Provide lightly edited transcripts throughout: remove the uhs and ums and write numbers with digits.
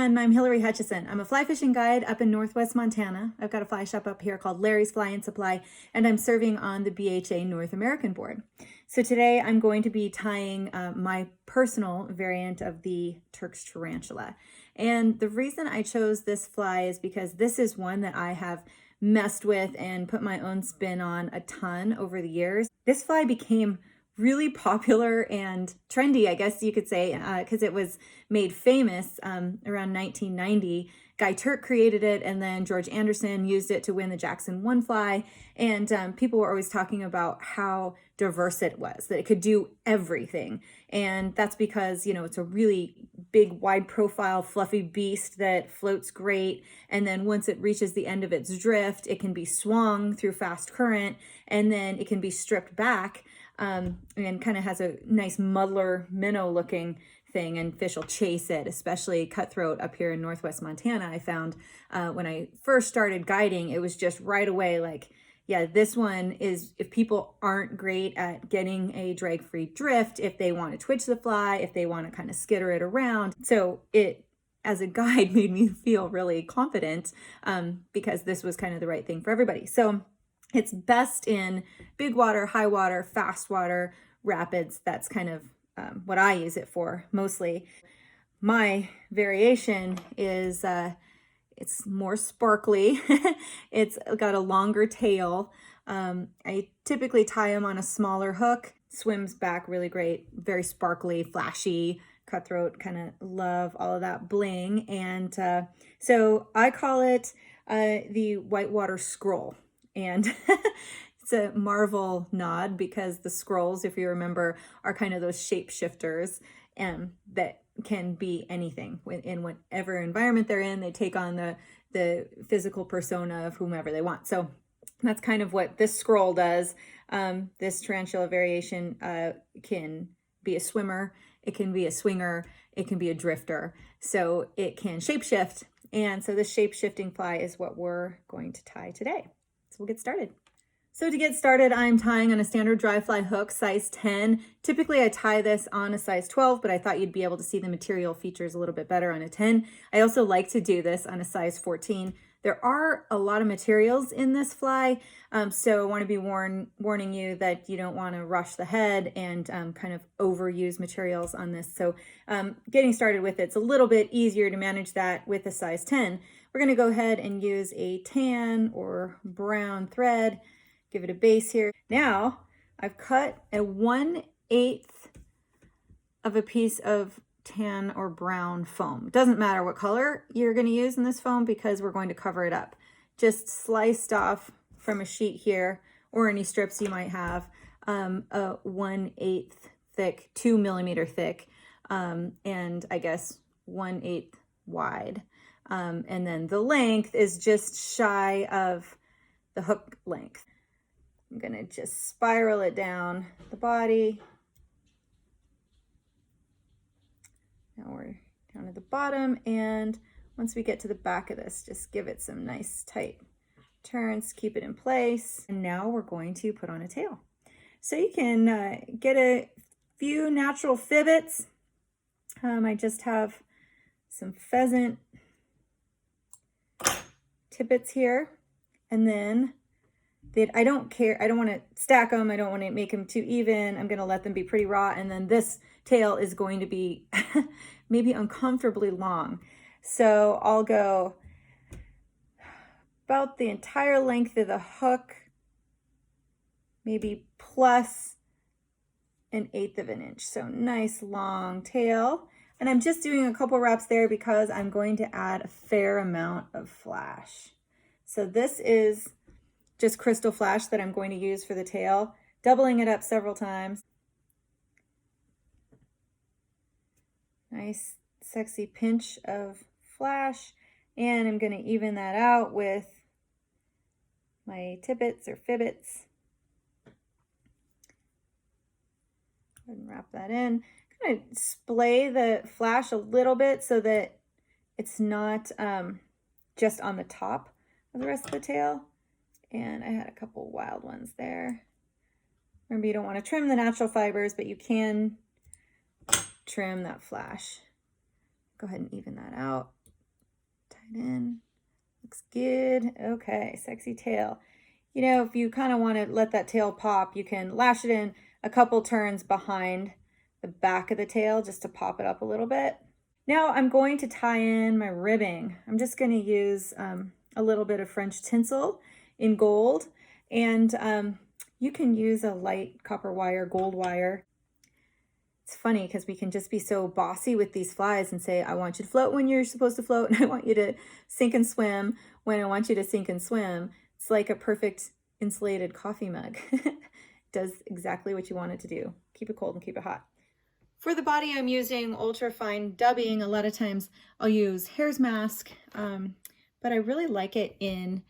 everyone, I'm Hilary Hutcheson. I'm a fly fishing guide up in Northwest Montana. I've got a fly shop up here called Larry's Fly and Supply, and I'm serving on the BHA North American board. So today I'm going to be tying my personal variant of the Turk's Tarantula. And the reason I chose this fly is because this is one that I have messed with and put my own spin on a ton over the years. This fly became really popular and trendy, I guess you could say, because it was made famous around 1990. Guy Turk created it, and then George Anderson used it to win the Jackson 1 fly. And people were always talking about how diverse it was, that it could do everything. And that's because, you know, it's a really big, wide profile, fluffy beast that floats great. And then once it reaches the end of its drift, it can be swung through fast current, and then it can be stripped back. And kind of has a nice muddler minnow looking thing, and fish will chase it, especially cutthroat up here in Northwest Montana. I found when I first started guiding, it was just right away like, yeah, this one is, if people aren't great at getting a drag-free drift, if they want to twitch the fly, if they want to kind of skitter it around. So it, as a guide, made me feel really confident because this was kind of the right thing for everybody. So it's best in big water, high water, fast water, rapids. That's kind of what I use it for mostly. My variation is it's more sparkly. It's got a longer tail. I typically tie them on a smaller hook. Swims back really great, very sparkly, flashy, cutthroat, kind of love all of that bling. And so I call it the whitewater Skrull. And it's a Marvel nod because the Skrulls, if you remember, are kind of those shapeshifters that can be anything in whatever environment they're in. They take on the physical persona of whomever they want. So that's kind of what this Skrull does. This tarantula variation can be a swimmer, it can be a swinger, it can be a drifter. So it can shapeshift. And so this shape-shifting fly is what we're going to tie today. So we'll get started. So to get started, I'm tying on a standard dry fly hook, size 10. Typically I tie this on a size 12, but I thought you'd be able to see the material features a little bit better on a 10. I also like to do this on a size 14. There are a lot of materials in this fly, so I want to be warning you that you don't want to rush the head and kind of overuse materials on this. So getting started with it's a little bit easier to manage that with a size 10. We're going to go ahead and use a tan or brown thread, give it a base here. Now I've cut a 1/8 of a piece of tan or brown foam. It doesn't matter what color you're going to use in this foam because we're going to cover it up. Just sliced off from a sheet here, or any strips you might have, a 1/8 thick, 2 millimeter thick, and I guess 1/8 wide. And then the length is just shy of the hook length. I'm gonna just spiral it down the body. Now we're down at the bottom, and once we get to the back of this, just give it some nice tight turns, keep it in place. And now we're going to put on a tail. So you can get a few natural fibbits. I just have some pheasant tippets here, and then I don't care, I don't want to stack them, I don't want to make them too even. I'm going to let them be pretty raw, and then this tail is going to be maybe uncomfortably long. So I'll go about the entire length of the hook, maybe plus 1/8 of an inch. So nice long tail. And I'm just doing a couple wraps there because I'm going to add a fair amount of flash. So this is just crystal flash that I'm going to use for the tail, doubling it up several times. Nice, sexy pinch of flash. And I'm going to even that out with my tippets or fibbits. Go ahead and wrap that in. Kind of splay the flash a little bit so that it's not just on the top of the rest of the tail. And I had a couple wild ones there. Remember, you don't want to trim the natural fibers, but you can trim that flash. Go ahead and even that out. Tie it in. Looks good. Okay, sexy tail. You know, if you kind of want to let that tail pop, you can lash it in a couple turns behind the back of the tail just to pop it up a little bit. Now I'm going to tie in my ribbing. I'm just going to use a little bit of French tinsel in gold, and you can use a light copper wire, gold wire. It's funny because we can just be so bossy with these flies and say, I want you to float when you're supposed to float, and I want you to sink and swim when I want you to sink and swim. It's like a perfect insulated coffee mug. Does exactly what you want it to do. Keep it cold and keep it hot. For the body, I'm using ultra fine dubbing. A lot of times I'll use hair's mask, but I really like it in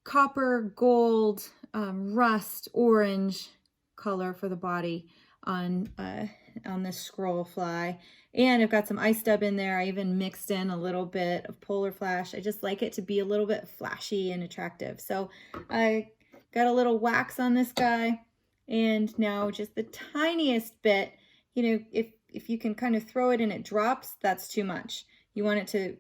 copper, gold, rust, orange color for the body on this Skrull fly. And I've got some ice dub in there. I even mixed in a little bit of polar flash. I just like it to be a little bit flashy and attractive. So I got a little wax on this guy, and now just the tiniest bit. You know, if you can kind of throw it and it drops, that's too much. You want it to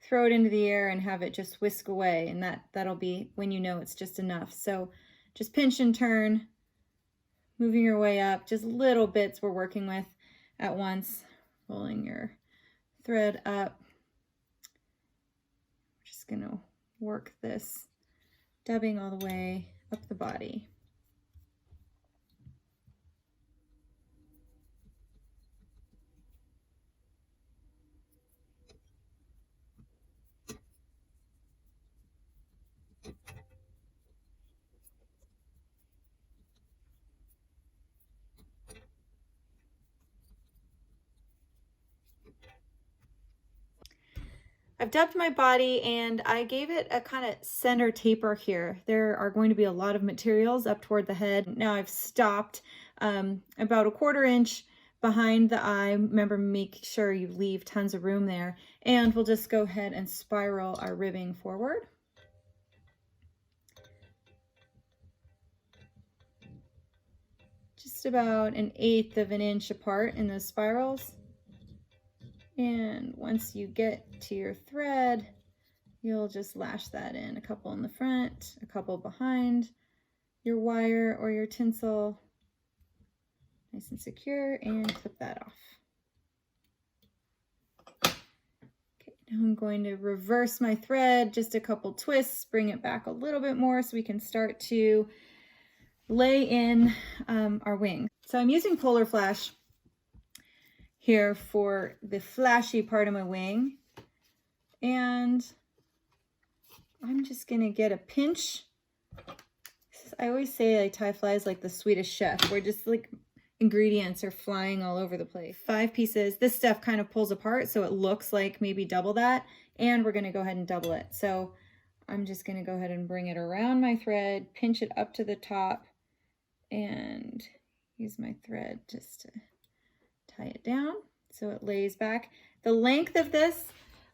throw it into the air and have it just whisk away, and that'll be when you know it's just enough. So just pinch and turn, moving your way up, just little bits we're working with at once, rolling your thread up. We're just gonna work this dubbing all the way up the body. I've dubbed my body and I gave it a kind of center taper here. There are going to be a lot of materials up toward the head. Now I've stopped about a 1/4 inch behind the eye. Remember, make sure you leave tons of room there. And we'll just go ahead and spiral our ribbing forward. Just about 1/8 of an inch apart in those spirals. And once you get to your thread, you'll just lash that in, a couple in the front, a couple behind your wire or your tinsel, nice and secure, and clip that off. Okay, now I'm going to reverse my thread, just a couple twists, bring it back a little bit more so we can start to lay in our wing. So I'm using polar flash here for the flashy part of my wing, and I'm just gonna get a pinch. I always say I tie flies like the Swedish chef, where just like ingredients are flying all over the place. 5 pieces. This stuff kind of pulls apart, so it looks like maybe double that, and we're gonna go ahead and double it. So I'm just gonna go ahead and bring it around my thread, pinch it up to the top, and use my thread just to tie it down so it lays back. The length of this,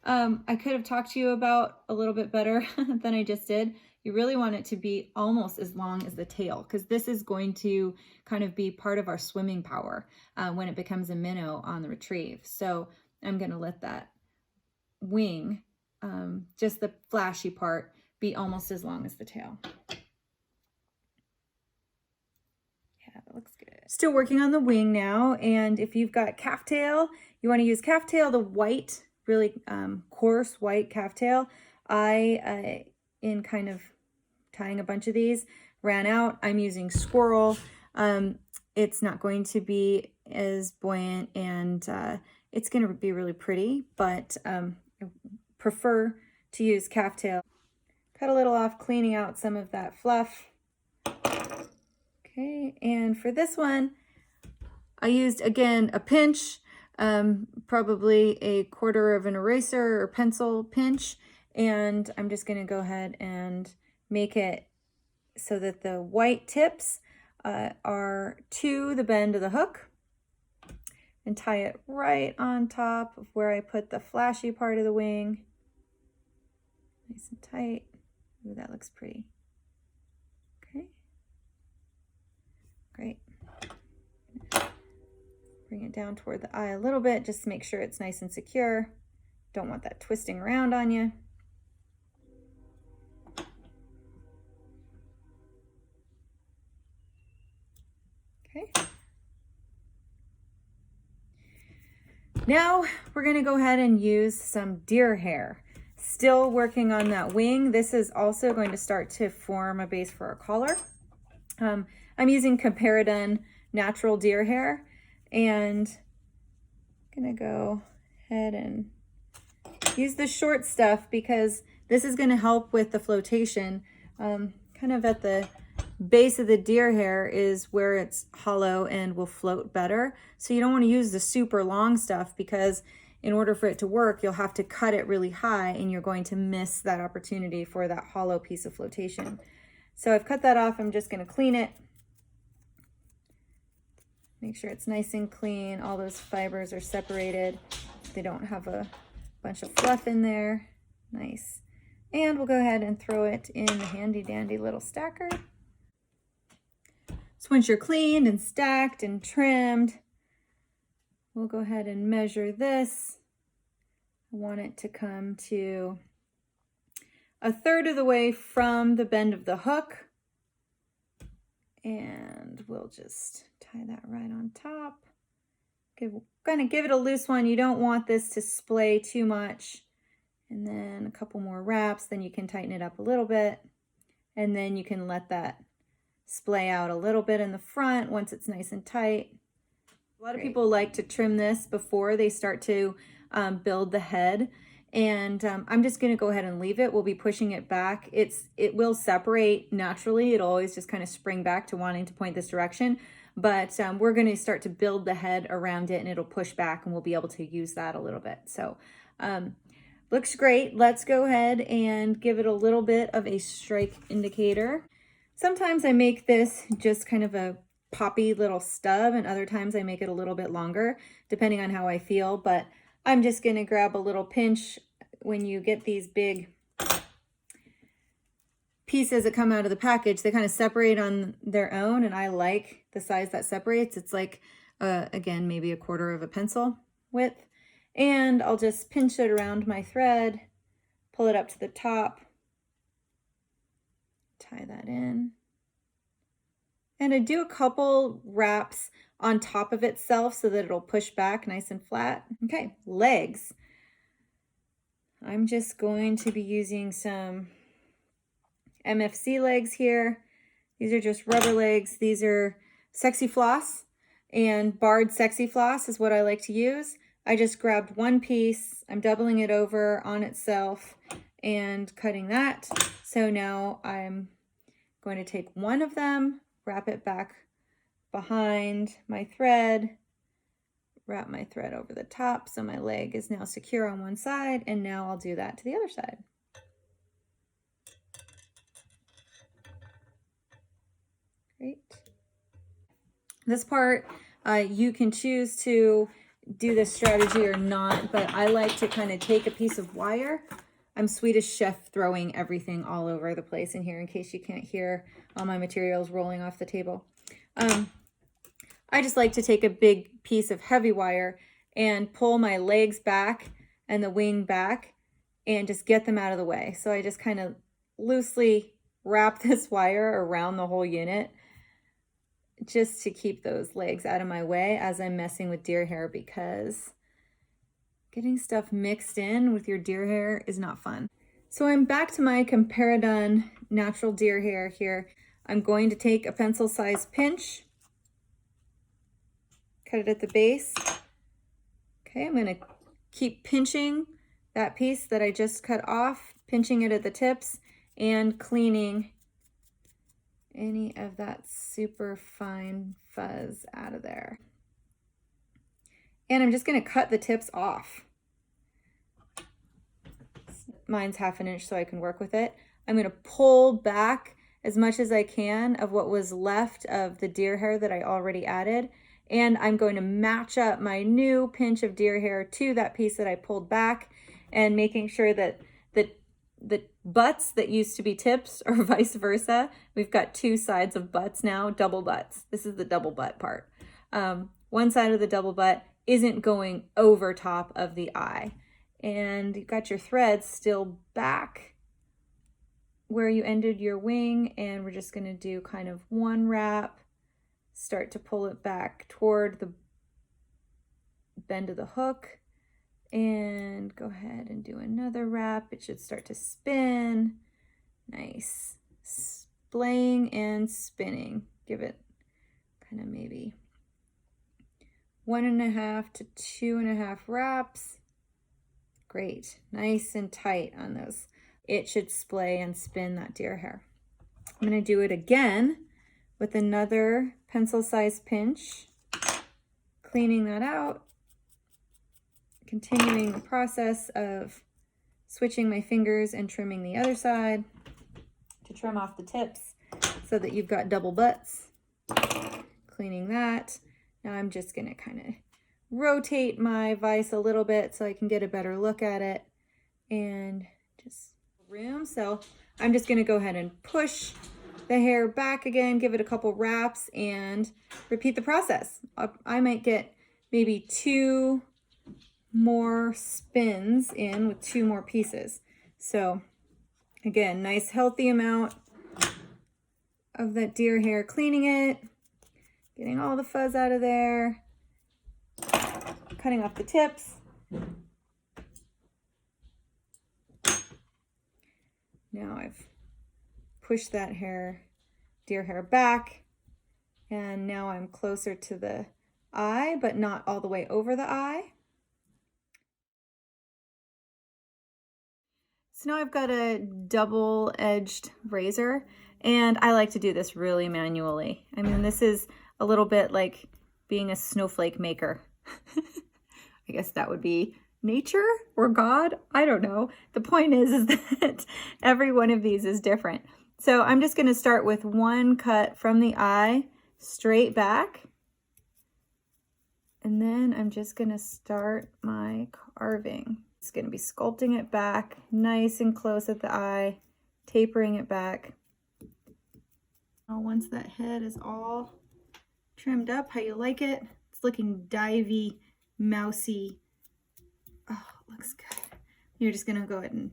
I could have talked to you about a little bit better than I just did. You really want it to be almost as long as the tail, because this is going to kind of be part of our swimming power when it becomes a minnow on the retrieve. So I'm going to let that wing, just the flashy part, be almost as long as the tail. That looks good. Still working on the wing now, and if you've got calf tail, you want to use calf tail, the white, really coarse white calf tail. I, in kind of tying a bunch of these, ran out. I'm using Skrull. It's not going to be as buoyant, and it's going to be really pretty, but I prefer to use calf tail. Cut a little off, cleaning out some of that fluff. Okay, and for this one, I used, again, a pinch, probably a 1/4 of an eraser or pencil pinch, and I'm just going to go ahead and make it so that the white tips are to the bend of the hook, and tie it right on top of where I put the flashy part of the wing. Nice and tight. Ooh, that looks pretty. Okay. Great. Bring it down toward the eye a little bit, just to make sure it's nice and secure. Don't want that twisting around on you. Okay. Now we're going to go ahead and use some deer hair. Still working on that wing. This is also going to start to form a base for our collar. I'm using Comparadun natural deer hair, and I'm going to go ahead and use the short stuff because this is going to help with the flotation. Kind of at the base of the deer hair is where it's hollow and will float better. So you don't want to use the super long stuff because in order for it to work, you'll have to cut it really high and you're going to miss that opportunity for that hollow piece of flotation. So I've cut that off. I'm just going to clean it. Make sure it's nice and clean. All those fibers are separated. They don't have a bunch of fluff in there. Nice. And we'll go ahead and throw it in the handy dandy little stacker. So once you're cleaned and stacked and trimmed, we'll go ahead and measure this. I want it to come to 1/3 of the way from the bend of the hook. And we'll just tie that right on top. Kind of give it a loose one. You don't want this to splay too much. And then a couple more wraps, then you can tighten it up a little bit. And then you can let that splay out a little bit in the front once it's nice and tight. A lot of people like to trim this before they start to build the head. And I'm just going to go ahead and leave it. We'll be pushing it back. It will separate naturally. It'll always just kind of spring back to wanting to point this direction. But we're going to start to build the head around it and it'll push back and we'll be able to use that a little bit. So looks great. Let's go ahead and give it a little bit of a strike indicator. Sometimes I make this just kind of a poppy little stub and other times I make it a little bit longer depending on how I feel. But I'm just going to grab a little pinch. When you get these big pieces that come out of the package, they kind of separate on their own, and I like the size that separates. It's like, again, maybe 1/4 of a pencil width. And I'll just pinch it around my thread, pull it up to the top, tie that in. And I do a couple wraps on top of itself so that it'll push back nice and flat. Okay, legs. I'm just going to be using some MFC legs here. These are just rubber legs. These are Sexy Floss, and barred Sexy Floss is what I like to use. I just grabbed one piece. I'm doubling it over on itself and cutting that. So now I'm going to take one of them, wrap it back behind my thread, wrap my thread over the top so my leg is now secure on one side, and now I'll do that to the other side. Great. This part, you can choose to do this strategy or not, but I like to kind of take a piece of wire. I'm Swedish chef throwing everything all over the place in here in case you can't hear all my materials rolling off the table. I just like to take a big piece of heavy wire and pull my legs back and the wing back and just get them out of the way. So I just kind of loosely wrap this wire around the whole unit just to keep those legs out of my way as I'm messing with deer hair, because getting stuff mixed in with your deer hair is not fun. So I'm back to my Comparadun natural deer hair here. I'm going to take a pencil-sized pinch, cut it at the base. Okay, I'm going to keep pinching that piece that I just cut off, pinching it at the tips, and cleaning any of that super fine fuzz out of there. And I'm just going to cut the tips off. Mine's 1/2 inch so I can work with it. I'm going to pull back as much as I can of what was left of the deer hair that I already added. And I'm going to match up my new pinch of deer hair to that piece that I pulled back, and making sure that the butts that used to be tips or vice versa. We've got two sides of butts now, double butts. This is the double butt part. One side of the double butt isn't going over top of the eye. and you've got your threads still back where you ended your wing, and we're just going to do kind of one wrap, start to pull it back toward the bend of the hook, and go ahead and do another wrap. It should start to spin. Nice. Splaying and spinning. Give it kind of maybe 1.5 to 2.5 wraps. Great. Nice and tight on those. It should splay and spin that deer hair. I'm going to do it again with another pencil-sized pinch, cleaning that out, continuing the process of switching my fingers and trimming the other side to trim off the tips so that you've got double butts. Cleaning that. Now I'm just going to kind of rotate my vise a little bit so I can get a better look at it, and just room. So I'm just going to go ahead and push the hair back again, give it a couple wraps, and repeat the process. I might get maybe 2 more spins in with 2 more pieces. So again, nice healthy amount of that deer hair, cleaning it, getting all the fuzz out of there, cutting off the tips. Now I've pushed that deer hair back, and now I'm closer to the eye, but not all the way over the eye. So now I've got a double-edged razor, and I like to do this really manually. I mean, this is a little bit like being a snowflake maker. I guess that would be nature or God, I don't know. The point is that every one of these is different. So I'm just going to start with one cut from the eye straight back, and then I'm just going to start my carving. It's going to be sculpting it back nice and close at the eye, tapering it back. Now once that head is all trimmed up how you like it, it's looking divey, mousy. Oh, it looks good. You're just going to go ahead and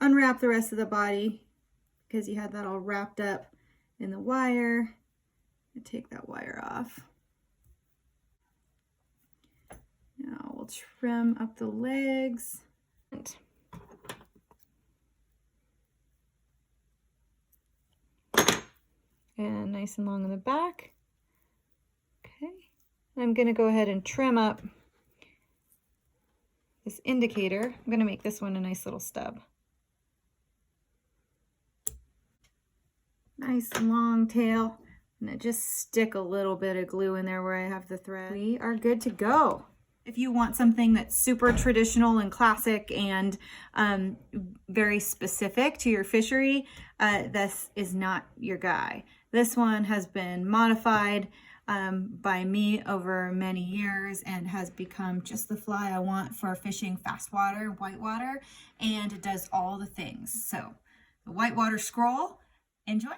unwrap the rest of the body because you had that all wrapped up in the wire. And take that wire off. Now we'll trim up the legs. And nice and long in the back. Okay. I'm going to go ahead and trim up this indicator. I'm going to make this one a nice little stub. Nice long tail. And then just stick a little bit of glue in there where I have the thread. We are good to go. If you want something that's super traditional and classic and very specific to your fishery, this is not your guy. This one has been modified by me over many years and has become just the fly I want for fishing fast water, whitewater, and it does all the things. So the whitewater Skrull, enjoy.